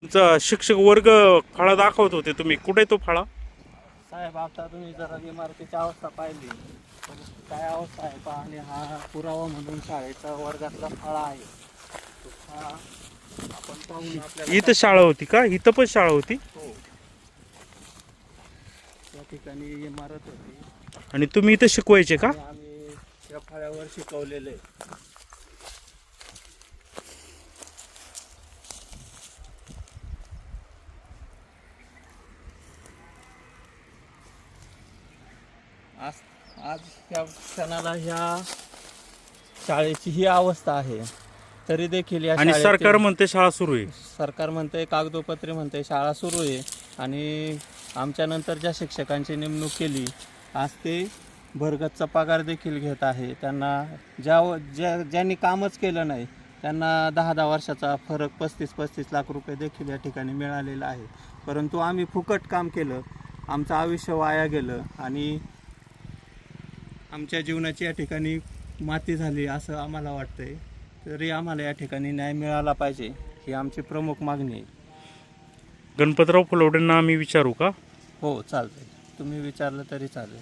तुमचा शिक्षक वर्ग फळा दाखवत होते, तुम्ही कुठे तो फळा? साहेब आता तुम्ही जरा इमारतीची अवस्था पाहिली तर काय अवस्था आहे पहा. आणि हा पुरावा म्हणून शाळेचा वर्गातला फळा आहे. तो फळा आपण पाहून आपल्याला इथं शाळा होती का? इथं पण शाळा होती? हो, त्या ठिकाणी इमारत होती आणि तुम्ही इथं शिकवायचे का? आणि आम्ही त्या फळ्यावर शिकवलेलं आहे. आज आज त्या क्षणाला ह्या शाळेची ही अवस्था आहे. तरी देखील या आणि शाळेतील- सरकार म्हणते शाळा सुरू आहे. सरकार म्हणते, कागदोपत्री म्हणते शाळा सुरू आहे. आणि आमच्यानंतर ज्या शिक्षकांची नेमणूक केली आज ते भरगतचा पगार देखील घेत आहे. त्यांना ज्यांनी कामच केलं नाही त्यांना 10-10 वर्षाचा फरक 35-35 लाख रुपये देखील या ठिकाणी मिळालेला आहे. परंतु आम्ही फुकट काम केलं, आमचं आयुष्य वाया गेलं आणि आमच्या जीवनाची या ठिकाणी माती झाली असं आम्हाला वाटतंय. तरी आम्हाला या ठिकाणी न्याय मिळाला पाहिजे ही आमची प्रमुख मागणी आहे. गणपतराव फुलवडेंना आम्ही विचारू का? हो चालतंय, तुम्ही विचारलं तरी चालेल.